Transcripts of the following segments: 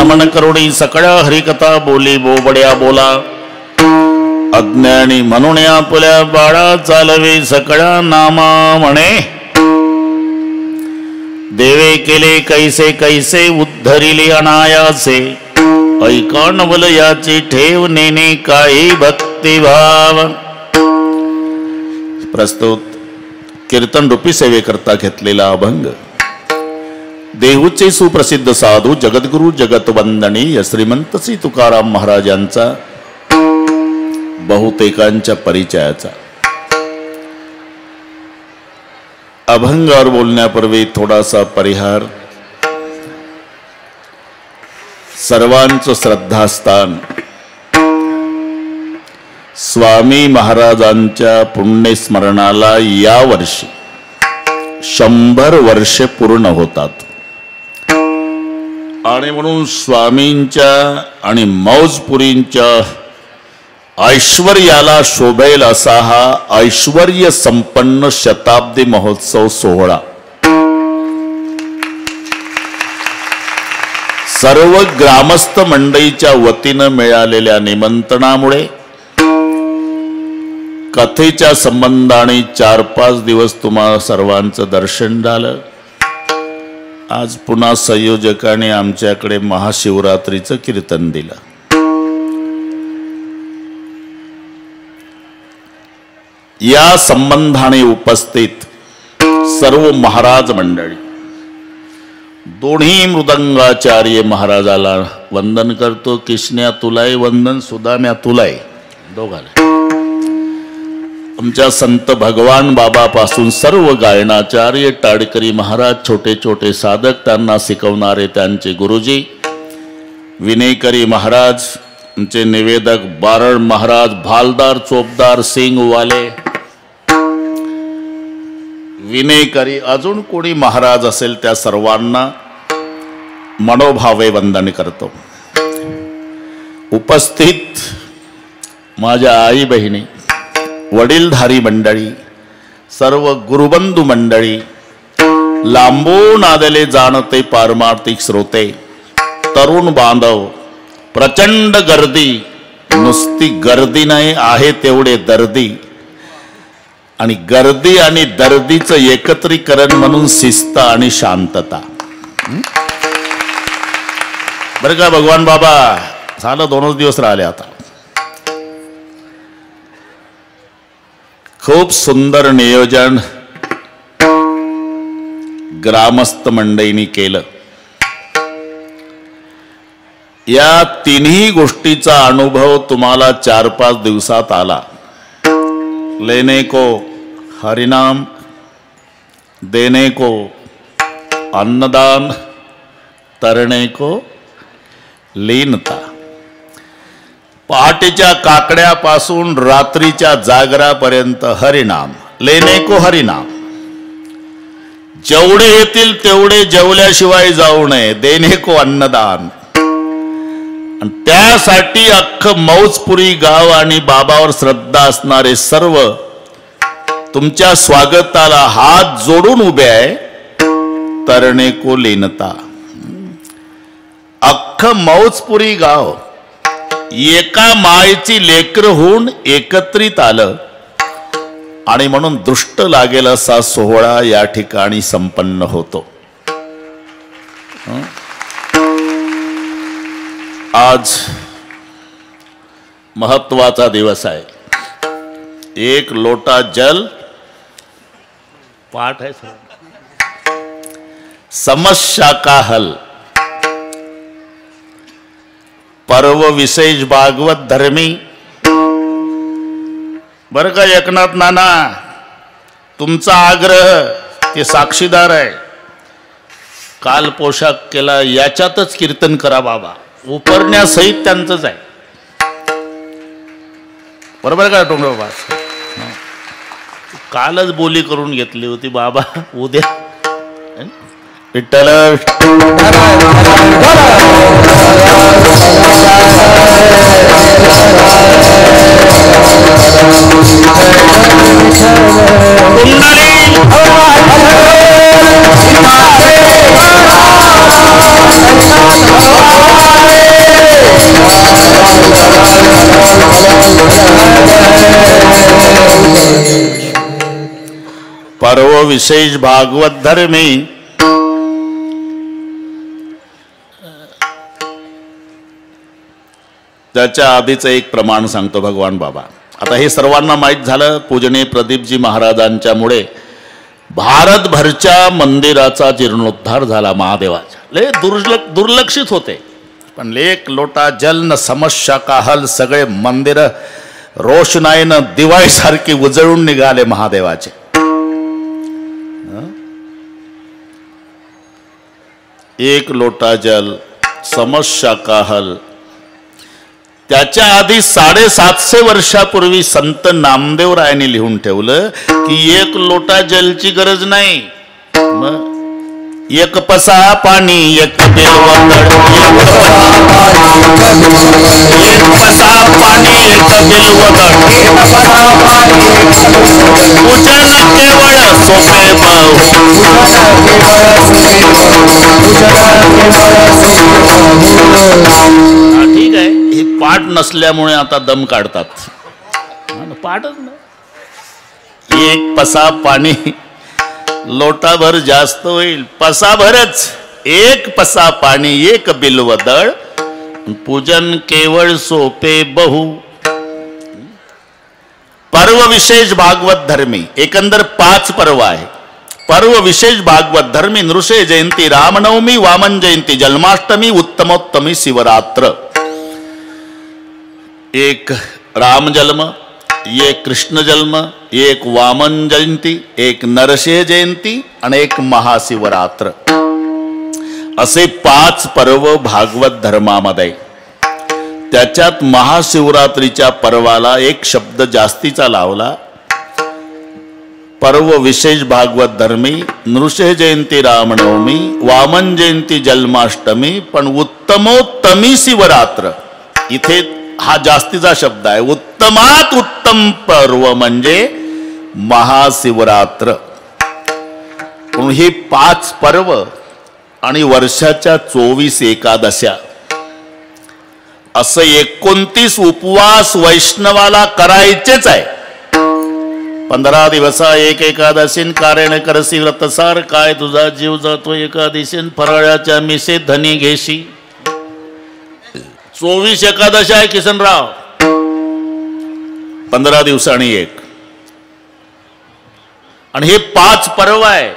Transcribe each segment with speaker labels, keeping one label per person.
Speaker 1: मन करुणी सकळ हरिकथा बोली बोबड्या बोला अज्ञानी म्हणून आपल्या बाळा चालवे सकळा नामा म्हणे देवे केले कैसे कैसे उद्धरिले अनायासे ऐका नवल याची ठेव नेने काही भक्तिभाव। प्रस्तुत कीर्तन रूपी सेवेकरता घेतलेला अभंग देहूचे सुप्रसिद्ध साधू जगद्गुरु जगतवंदनीय श्रीमंत श्री तुकाराम महाराजांचा बहुतेकांच्या परिचयाचा। अभंगावर बोलण्यापूर्वी थोडासा परिहार। सर्वांचं श्रद्धास्थान स्वामी महाराजांच्या पुण्यस्मरणाला या वर्षी 100 वर्षे पूर्ण होतात आणि म्हणून स्वामींच्या आणि मौजपुरींच्या ऐश्वर्याला शोभेल असा हा ऐश्वर्य संपन्न शताब्दी महोत्सव सोहळा सर्व ग्रामस्थ मंडळीच्या वतीनं मिळालेल्या निमंत्रणामुळे कथेच्या संबंधाने 4-5 दिवस तुम्हा सर्वांचं दर्शन झालं। आज पुन्हा संयोजकाने आमच्याकडे महाशिवरात्रीचं कीर्तन दिलं। या संबंधाने उपस्थित सर्व महाराज मंडळी दोन्ही मृदंगाचार्य महाराजाला वंदन करतो। किशन्या तुलाय वंदन, सुदाम्या तुलाय, दोघाला। आमच्या संत भगवान बाबापासून सर्व गायनाचार्य टाडकरी महाराज, छोटे छोटे साधक, त्यांना शिकवणारे त्यांचे गुरुजी विनयकरी महाराज, आमचे निवेदक बारड महाराज, भालदार, चोपदार, सिंगवाले, विनयकरी, अजून कोणी महाराज असेल त्या सर्वांना मनोभावे वंदन करतो। उपस्थित माझ्या आई बहिणी, वडीलधारी मंडळी, सर्व गुरुबंधू मंडळी, लांबून आलेले जाणते पारमार्थिक श्रोते, तरुण बांधव, प्रचंड गर्दी, नुसती गर्दी नाही आहे तेवढे दर्दी, आणि गर्दी आणि दर्दीचं एकत्रीकरण म्हणून शिस्त आणि शांतता। बरं का भगवान बाबा, झालं 2च दिवस राहिले आता। खूप सुंदर नियोजन ग्रामस्थ मंडळींनी केलं। या तिन्ही गोष्टीचा अनुभव तुम्हाला 4-5 दिवसात आला। लेने को हरिनाम, देने को अन्नदान, तरणे को लीनता। पहाटेच्या काकड्यापासून रात्रीच्या जागरापर्यंत हरिनाम, लेने को हरिनाम। जेवढे येतील तेवढे जेवल्याशिवाय जाऊ नये, देने को अन्नदान। आणि त्यासाठी अख्खं मौजपुरी गाव आणि बाबावर श्रद्धा असणारे सर्व तुमच्या स्वागताला हात जोडून उभे आहे। तरणे को लीनता। अख्खं मौजपुरी गाव एका मायेची लेकर होऊन एकत्रित आलं आणि म्हणून दृष्ट लागेल असा सोहळा या ठिकाणी संपन्न होतो। आज महत्वाचा दिवस आहे। 1 लोटा जल, पाठ है समस्या का हल, पर्व विशेष भागवत धर्मी। बरं का एकनाथ नाना, तुमचा आग्रह ते साक्षीदार आहे। काल पोशाख केला याच्यातच कीर्तन करा बाबा, उपरण्यासहित त्यांचंच आहे। बरोबर का टोंगे बाबा? कालच बोली करून घेतली होती बाबा, उद्या विठ्ठल
Speaker 2: कुंडली
Speaker 1: विशेष भागवत धर्मी त्याच्या आधीचं एक प्रमाण सांगतो भगवान बाबा. आता हे सर्वांना माहीत झालं, पूजनीय प्रदीपजी महाराजांच्या मुळे भारतभरच्या मंदिराचा जीर्णोद्धार झाला महादेवाच्या. लय दुर्लक्षित होते, पण एक लोटा जल न समस्या का हल, सगळे मंदिर रोषणाईनं दिवाळीसारखी उजळून निघाले महादेवाचे. एक लोटा जल समस्या का हल. त्याच्या आधी 750 वर्षापूर्वी संत नामदेवरायांनी लिहून ठेवलं की एक लोटा जलची गरज नाही, मग एक पसा पाणी एक बिलवदळ, एक पसा पाणी एक बिलवदळ, पूजन केवळ सोपे भाऊ. ठीक आहे, हे पाठ नसल्यामुळे आता दम काढतात, पाठच ना. एक पसा पाणी लोटाभर जास्त होईल, पसाभरच. एक पसा पाणी एक बिल्वदळ, पूजन केवळ सोपे बहु. पर्व विशेष भागवत धर्मी, एकंदर 5 पर्व आहे. पर्व विशेष भागवत धर्मी नृषे जयंती, रामनवमी, वामन जयंती, जन्माष्टमी, उत्तमोत्तमी, शिवरात्र. एक राम जन्म, एक कृष्ण जन्म, एक वामन जयंती, एक नरसिंह जयंती आणि एक महाशिवरात्र, असे 5 पर्व भागवत धर्मामध्ये. त्याच्यात महाशिवरात्रीच्या पर्वाला एक शब्द जास्तीचा लावला. पर्व विशेष भागवत धर्मी नृसिंह जयंती, रामनवमी, वामन जयंती, जन्माष्टमी, पण उत्तमोत्तमी शिवरात्र, इथे हा जास्तीचा शब्द आहे. उत्तमात उत्तम पर्व म्हणजे महाशिवरात्र. म्हणून ही 5 पर्व आणि वर्षाच्या 24 एकादशा, असं 29 उपवास वैष्णवाला करायचेच आहे. 15 दिवसा एक एकादशीन कारण करसी व्रतसार, काय तुझा जीव जातो एकादशीन, फराळाच्या मिसे धनी घेशी. 24 एकादशी आहे किसनराव, 15 दिवसांनी एक. आणि हे 5 पर्व आहे.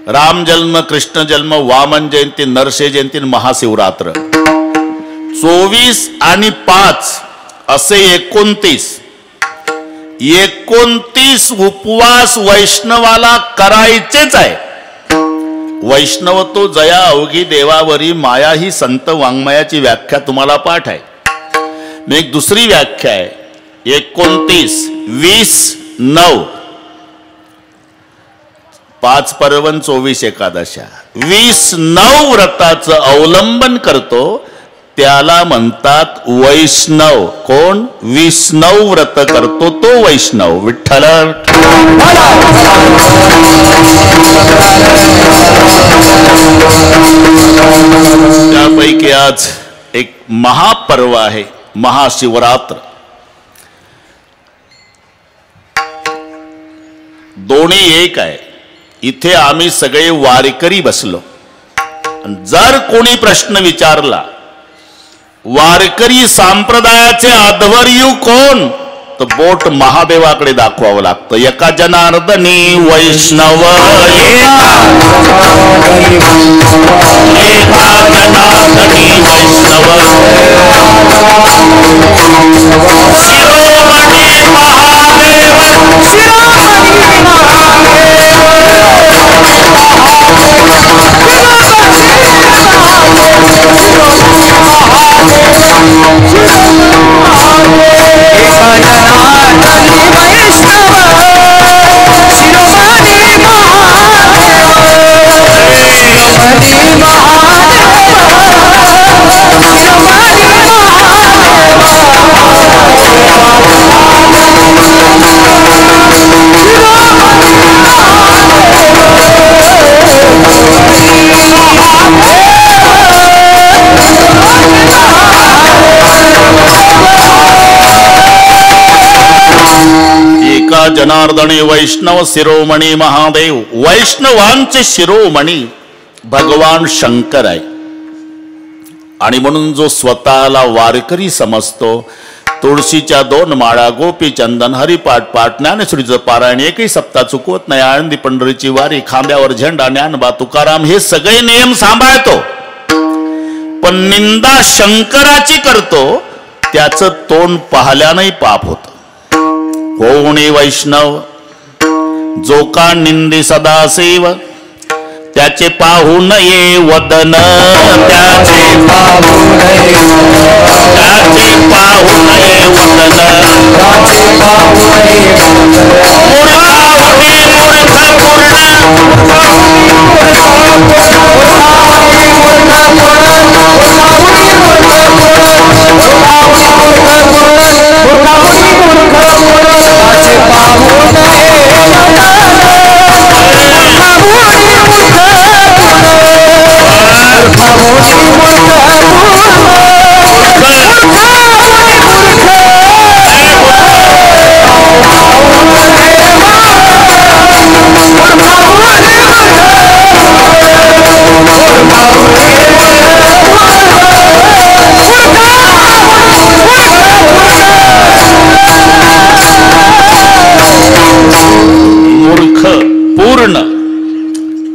Speaker 1: राम जन्म, कृष्ण जन्म, वामन जयंती, नरसिंह जयंती, महाशिवरात्र. 24 आणि 5 असे 29 उपवास वैष्णवाला करायचेच आहे. वैष्णव तो जया अवघी देवावरी माया, ही संत वाङ्मयाची व्याख्या तुम्हाला पाठ आहे. मी एक दुसरी व्याख्या आहे. 29, 20, 9, 5 पर्वन 24 एकादशा, 20-9 व्रताचं अवलंबन करतो, त्याला म्हणतात वैष्णव. कोण? 20-9 व्रत करतो तो वैष्णव. विठ्ठल. त्यापैकी आज एक महापर्व आहे महाशिवरात्र. दोन्ही एक आहे. इथे आम्ही सगळे वारकरी बसलो. जर कोणी प्रश्न विचारला वारकरी संप्रदायाचे आध्वर्यू कोण, तर बोट महादेवाकडे दाखवावं लागतं. एका जनार्दनी वैष्णव, एका जनार्दनी वैष्णव, शिरोमणी महादेव, गोविंदा जनार्दने वैष्णव शिरोमणी महादेव. वैष्णवांचे शिरोमणी भगवान शंकर आहे. आणि म्हणून जो स्वतःला वारकरी समजतो, तुळशीच्या 2 माळा, गोपी चंदन, हरिपाठ पाठ, ज्ञानेश्वरीचं पारायण, एकही सप्ताह चुकवत नाही, आळंदी पंढरीची वारी, खांद्यावर झेंडा, ज्ञानबा तुकाराम, हे सगळे नियम सांभाळतो, पण निंदा शंकराची करतो, त्याचं तोंड पाहल्यानंही पाप होत. कोणी वैष्णव जो का निंदी सदाशिव, त्याचे पाहू नये वदन, त्याचे पाहू नये वदन,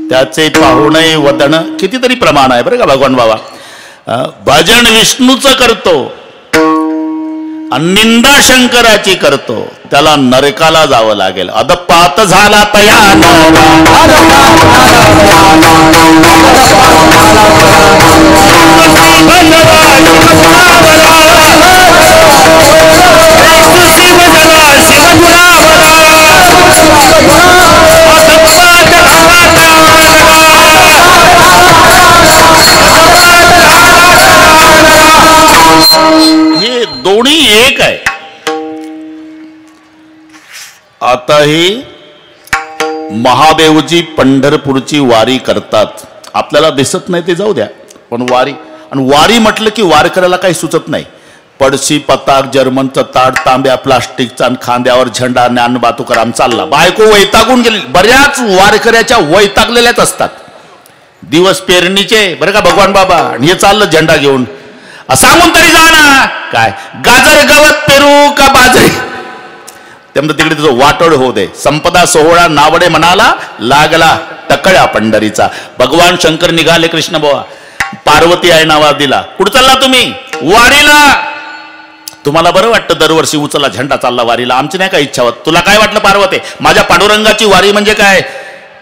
Speaker 1: त्याचे पाहू नये वदन. कितीतरी प्रमाण आहे बरं का भगवान बाबा. भजन विष्णूचं करतो आणि निंदा शंकराची करतो, त्याला नरकाला जावं लागेल. अदपात झाला तयान, हे दोन्ही एक आहे. आता ही महादेवजी पंढरपूरची वारी करतात, आपल्याला दिसत नाही ते जाऊ द्या, पण वारी, आणि वारी म्हटलं की वारकऱ्याला काही सुचत नाही. पडशी पताक, जर्मनचं ताट, तांब्या प्लास्टिकचा, आणि खांद्यावर झेंडा, ज्ञानबा तुकाराम चालला. बायको वैतागून गेली, बऱ्याच वारकऱ्याच्या वैतागलेल्याच असतात. दिवस पेरणीचे बरं का भगवान बाबा, आणि हे चाललं झेंडा घेऊन. सांगून तरी जा ना, काय गाजर गवत पेरू का बाजरी, त्यामुळे तिकडे तुझं वाटोळ होऊ दे. संपदा सोहळा नावडे मनाला लागला, टकळ्या पंढरीचा. भगवान शंकर निघाले कृष्ण बुवा, पार्वती आहे नावा दिला. कुठं चालला तुम्ही? वारीला. तुम्हाला बरं वाटतं दरवर्षी उचला झेंडा चालला वारीला, आमची नाही काय इच्छा होत. तुला काय वाटलं पार्वती? माझ्या पांडुरंगाची वारी म्हणजे काय,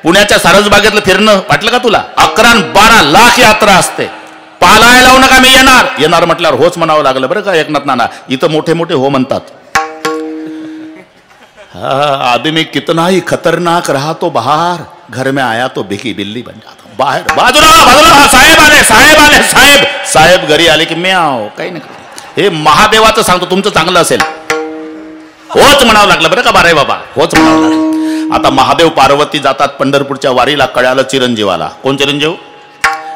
Speaker 1: पुण्याच्या सारसबागेतलं फिरणं वाटलं का तुला? 11-12 लाख यात्रा असते. पालाय लावू नका, मी येणार. येणार म्हटल्यावर होच म्हणावं लागलं बरं का एकनाथ नाना. इथं मोठे मोठे हो म्हणतात. आदमी कितना ही खतरनाक रहा तो बाहर, घर में आया तो भिकी बिल्ली बन जाता. बाहेर बाजूला बाजूला, साहेब आले साहेब आले, साहेब साहेब घरी आले की म्याव, काही नाही. हे महादेवाचं सांगतो, तुमचं चांगलं असेल होच म्हणावं लागलं बरं का बारे बाबा, होच म्हणावं लागलं. आता महादेव पार्वती जातात पंढरपूरच्या वारीला. कळालं चिरंजीवाला. कोण चिरंजीव?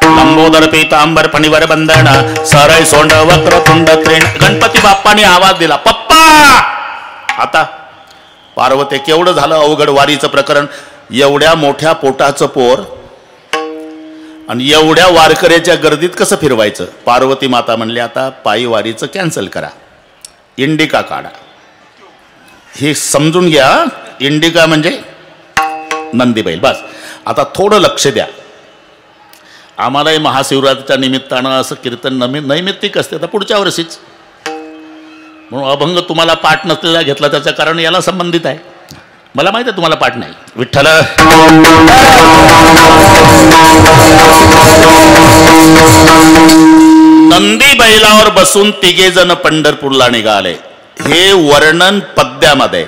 Speaker 1: लंबोदर पीतांबर फणीवर बंधन, सरय सोंड वक्रतुंड त्रिण. गणपती बाप्पाने आवाज दिला, पप्पा. आता पार्वती, केवढं झालं अवघड वारीचं प्रकरण. एवढ्या मोठ्या पोटाचं पोर आणि एवढ्या वारकऱ्याच्या गर्दीत कसं फिरवायचं? पार्वती माता म्हणली, आता पायी वारीचं कॅन्सल करा, इंडिका काढा. हे समजून घ्या, इंडिका म्हणजे नंदी बैल. बस आता थोडं लक्ष द्या. आम्हालाही महाशिवरात्रीच्या निमित्तानं असं कीर्तन नैमित्तिक असते. आता पुढच्या वर्षीच म्हणून अभंग तुम्हाला पाठ नसलेला घेतला, त्याचं कारण याला संबंधित आहे. मला माहिती आहे तुम्हाला पाठ नाही. विठ्ठल नंदी बैलावर बसून 3 जण पंढरपूरला निघाले. हे वर्णन पद्यामध्ये.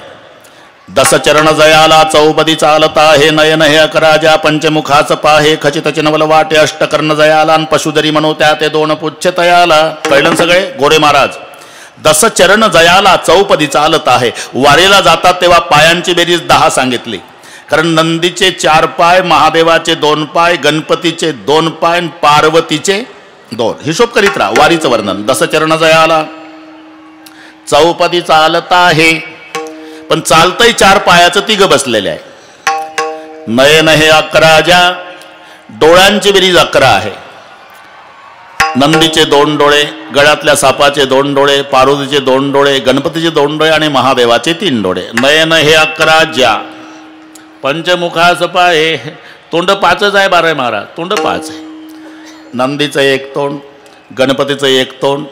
Speaker 1: 10 चरण जयाला चौपदी चालता, हे नयन हे अकराजा, पंचमुखाच पाहे खचित चिनवल वाटे, अष्टकर्ण जयाला, पशुधरी म्हणूत्या ते 2 पुच्छ तयाला. कळलं सगळे? गोरे महाराज. 10 चरण जयाला चौपदी चालत आहे. वारीला जातात तेव्हा पायांची बेरीज 10 सांगितली, कारण नंदीचे 4 पाय, महादेवाचे 2 पाय, गणपतीचे 2 पाय, पार्वतीचे 2. हिशोब करीत राहा. वारीचं वर्णन. 10 चरण जयाला चौपदी चालत आहे. पण चालतंय 4 पायाचं, 3 बसलेले आहे. नयन हे 11 ज्या, डोळ्यांची बेरीज 11 आहे. नंदीचे 2 डोळे, गळ्यातल्या सापाचे 2 डोळे, पार्वतीचे 2 डोळे, गणपतीचे 2 डोळे आणि महादेवाचे 3 डोळे. नयन हे 11 ज्या, पंचमुखास पाहे, तोंड 5च आहे. 12 महाराज, तोंड 5 आहे. नंदीचं 1 तोंड, गणपतीचं 1 तोंड,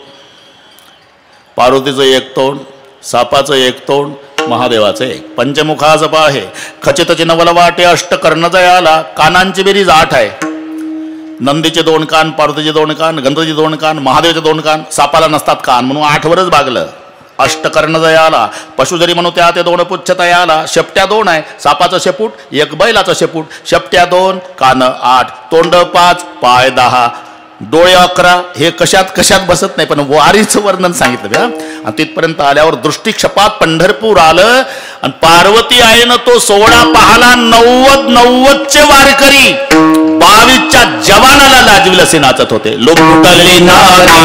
Speaker 1: पार्वतीचं 1 तोंड, सापाचं 1 तोंड, महादेवाचं 1. पंचमुखास पाहे, खचित चिन्ह वाटे, अष्टकर्ण जयाला. कानांची बेरीज 8 आहे. नंदीचे 2 कान, पार्वतीचे 2 कान, गणपतीचे 2 कान, महादेवाचे 2 कान. सापाला नसतात कान म्हणून 8 वरच भागलं. अष्टकर्ण जयाला, पशु जरी म्हणू त्या ते 2 पुच्छ तयाला. शेपट्या 2 आहे, सापाचं शेपूट, 1 बैलाचं शेपूट. शेपट्या 2, कान 8, तोंड 5, पाय 10, डोळे 11. हे कशात बसत नाही, पण वारीचं वर्णन सांगितलं. आणि तिथपर्यंत आल्यावर दृष्टिक्षपात पंढरपूर आलं आणि पार्वती आहे ना तो सोहळा पाहला. 90चे वारकरी 22च्या जवानाला लाजविल असे नाचत होते. लुटली नारी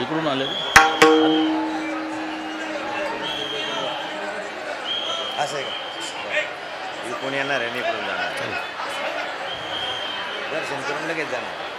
Speaker 1: इकडून आले
Speaker 2: असं आहे का? कोणी येणार आहे, इकडून जाणार, दर्शन करून लगेच जाणार.